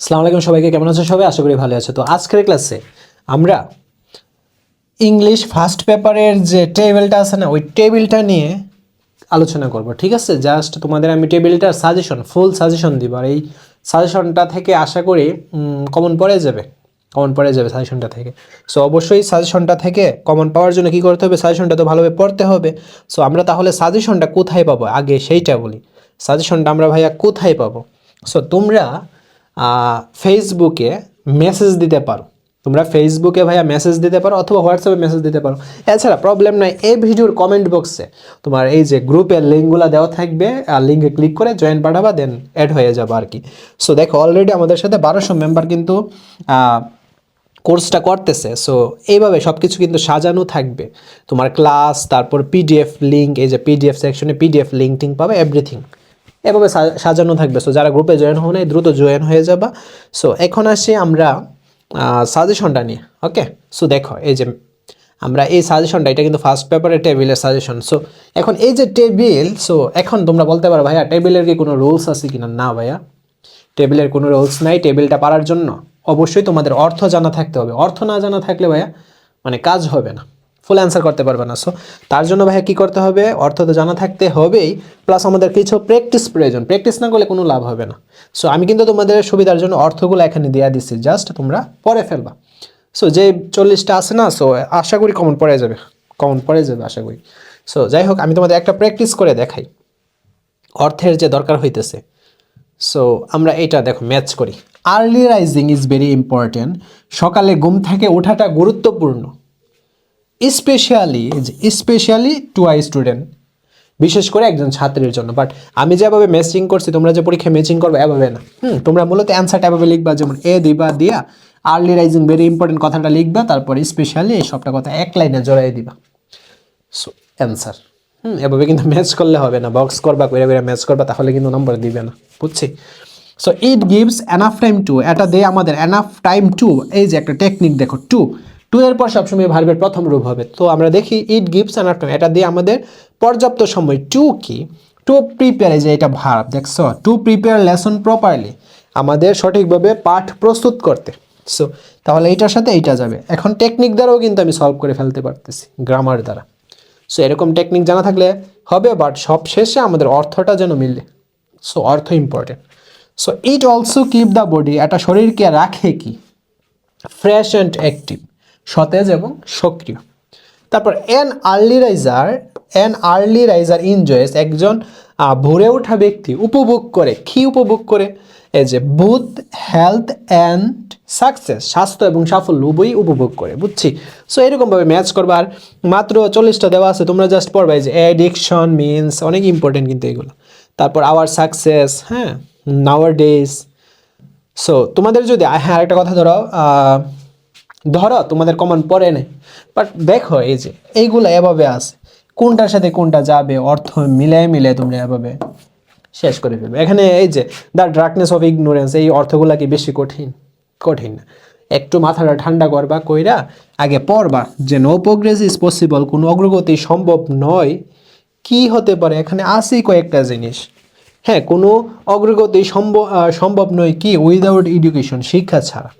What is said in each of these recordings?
আসসালামু আলাইকুম সবাইকে, কেমন আছো সবাই? আশা করি ভালো আছো। তো আজকের ক্লাসে আমরা ইংলিশ ফার্স্ট পেপারের যে টেবিলটা আছে না, ওই টেবিলটা নিয়ে আলোচনা করব। ঠিক আছে, জাস্ট তোমাদের আমি টেবিলটার সাজেশন, ফুল সাজেশন দিব। আর এই সাজেশনটা থেকে আশা করি কমন পড়ে যাবে, কমন পড়ে যাবে সাজেশনটা থেকে। সো অবশ্যই সাজেশনটা থেকে কমন পাওয়ার জন্য কী করতে হবে? সাজেশনটা তো ভালোভাবে পড়তে হবে। সো আমরা তাহলে সাজেশনটা কোথায় পাবো আগে সেইটা বলি। সাজেশনটা আমরা ভাইয়া কোথায় পাবো? সো তোমরা ফেসবুকে মেসেজ দিতে পারো, তোমরা ফেসবুকে ভাইয়া মেসেজ দিতে পারো অথবা হোয়াটসঅ্যাপে মেসেজ দিতে পারো। এছাড়া প্রবলেম নাই, এই ভিডিওর কমেন্ট বক্সে তোমার এই যে গ্রুপের লিঙ্কগুলো দেওয়া থাকবে, আর লিঙ্কে ক্লিক করে জয়েন পাঠাবা, দেন অ্যাড হয়ে যাবে আর কি। সো দেখো, অলরেডি আমাদের সাথে 1200 মেম্বার কিন্তু কোর্সটা করতেছে। সো এইভাবে সব কিছু কিন্তু সাজানো থাকবে, তোমার ক্লাস, তারপর পিডিএফ লিঙ্ক, এই যে পিডিএফ সেকশনে পিডিএফ লিঙ্ক টিঙ্ক পাবে, এভরিথিং এভাবে সাজানো থাকবে। সো যারা গ্রুপে জয়েন হও নাই, দ্রুত জয়েন হয়ে যাবা। সো এখন আসি আমরা সাজেশনটা নিয়ে। ওকে, সো দেখো এই যে আমরা এই সাজেশনটা, এটা কিন্তু ফার্স্ট পেপারের টেবিলের সাজেশন। সো এখন এই যে টেবিল, সো এখন তোমরা বলতে পারো ভাইয়া টেবিলের কি কোনো রুলস আছে কিনা? না ভাইয়া, টেবিলের কোনো রুলস নাই। টেবিলটা পারার জন্য অবশ্যই তোমাদের অর্থ জানা থাকতে হবে। অর্থ না জানা থাকলে ভাইয়া মানে কাজ হবে না, ফুল অ্যান্সার করতে পারবে না। সো তার জন্য ভাইয়া কী করতে হবে? অর্থ তো জানা থাকতে হবেই, প্লাস আমাদের কিছু প্র্যাকটিস প্রয়োজন। প্র্যাকটিস না করলে কোনো লাভ হবে না। সো আমি কিন্তু তোমাদের সুবিধার জন্য অর্থগুলো এখানে দেওয়া দিচ্ছি, জাস্ট তোমরা পড়ে ফেলবা। সো যে 40টা আছে না, সো আশা করি কমন পড়ে যাবে, কমন পড়ে যাবে আশা করি। সো যাই হোক, আমি তোমাদের একটা প্র্যাকটিস করে দেখাই অর্থের যে দরকার হইতেছে। সো আমরা এটা দেখো ম্যাচ করি। Early rising is very important, সকালে ঘুম থেকে ওঠাটা গুরুত্বপূর্ণ। স্পেশালি টু আই স্টুডেন্ট, বিশেষ করে একজন ছাত্রের জন্য। বাট আমি যেভাবে ম্যাচিং করছি, তোমরা যে পরীক্ষায় ম্যাচিং করবে এভাবে না। তোমরা মূলত অ্যান্সারটা এভাবে লিখবা, যেমন এ দিবা, দিয়া আর্লি রাইজিং ভেরি ইম্পর্টেন্ট কথাটা লিখবা, তারপর স্পেশালি এই সবটা কথা এক লাইনে জড়াই দিবা। সো অ্যান্সার এভাবে কিন্তু ম্যাচ করলে হবে না, বক্স করবা, কইরা কইরা ম্যাচ করবা, তাহলে কিন্তু নম্বর দিবে না, বুঝছি? So it gives enough time to, এটা দেয় আমাদের এনাফ টাইম টু। এই যে একটা টেকনিক দেখো, টু এর পর সবসময় ভার্বের প্রথম রূপ হবে। তো আমরা দেখি ইট গিভস এনাফ টাইম, এটা দিয়ে আমাদের পর্যাপ্ত সময়। টু কি? টু প্রিপেয়ার, এই যে এটা ভার্ব, দেখছো? টু প্রিপেয়ার লেসন প্রপারলি, আমাদের সঠিকভাবে পাঠ প্রস্তুত করতে। সো তাহলে এইটার সাথে এইটা যাবে। এখন টেকনিক দ্বারাও কিন্তু আমি সলভ করে ফেলতে পারতেছি, গ্রামার দ্বারা। সো এরকম টেকনিক জানা থাকলে হবে, বাট সব শেষে আমাদের অর্থটা যেন মিলে। সো অর্থ important. So it also keep the body, এটা শরীরকে রাখে কি? ফ্রেশ অ্যান্ড অ্যাক্টিভ, সতেজ এবং সক্রিয়। তারপর অ্যান আর্লি রাইজার এনজয়েস, একজন ভোরে ওঠা ব্যক্তি উপভোগ করে। কি উপভোগ করে? এই যে বুথ হেলথ অ্যান্ড সাকসেস, স্বাস্থ্য এবং সাফল্য উভয়ই উপভোগ করে, বুঝছি? সো এরকমভাবে ম্যাচ করবা। আর মাত্র 40টা দেওয়া আছে, তোমরা জাস্ট পড়বা এই যে অ্যাডিকশন মিনস, অনেক ইম্পর্টেন্ট কিন্তু এগুলো। তারপর আওয়ার সাকসেস, হ্যাঁ, নাওয়ার ডেজ। সো তোমাদের যদি, হ্যাঁ আরেকটা কথা, ধরো তোমাদের কমন পড়ে নেই, বাট দেখো এই যে এইগুলো এভাবে আছে, কোনটার সাথে কোনটা যাবে, অর্থ মিলে তোমরা এভাবে শেষ করে ফেলবে। এখানে এই যে দ্য ডার্কনেস অফ ইগনোরেন্স, এই অর্থগুলা কি বেশি কঠিন? কঠিন না। একটু মাথাটা ঠান্ডা করবা, কইরা আগে পড়বা যে নো প্রোগ্রেস ইজ পসিবল, কোনো অগ্রগতি সম্ভব নয়। কি হতে পারে? এখানে আসেই কয়েকটা জিনিস। হ্যাঁ, কোনো অগ্রগতি সম্ভব নয় কি? উইদাউট এডুকেশন, শিক্ষা ছাড়া,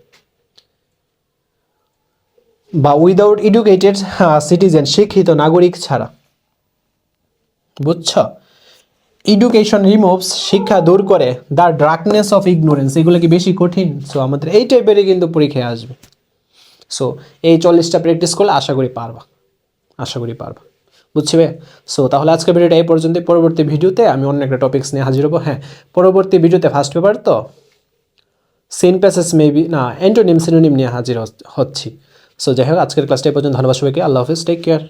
বা উইদাউট এডুকেটেড সিটিজেন, শিক্ষিত নাগরিক ছাড়া, বুঝছ? এডুকেশন রিমুভস, শিক্ষা দূর করে, দ্য ডার্কনেস অফ ইগনোরেন্স, এগুলো কি বেশি কঠিন? সো আমাদের এই টাইপেরই কিন্তু পরীক্ষায় আসবে। সো এই 40টা প্র্যাকটিস করলে আশা করি পারবা, আশা করি পারবা, বুঝছিবে? সো তাহলে আজকের ভিডিওটা এই পর্যন্ত। পরবর্তী ভিডিওতে আমি অন্য একটা টপিক্স নিয়ে হাজির হবো। হ্যাঁ, পরবর্তী ভিডিওতে ফার্স্ট পেপার তো সিন প্যাসেজ মেবি না, অ্যান্টোনিম সিনোনিম নিয়ে হাজির হচ্ছি। সো যাই হোক, আজকের ক্লাসটা এই পর্যন্ত। ধন্যবাদ সবাইকে, আল্লাহ হাফিজ, টেক কেয়ার।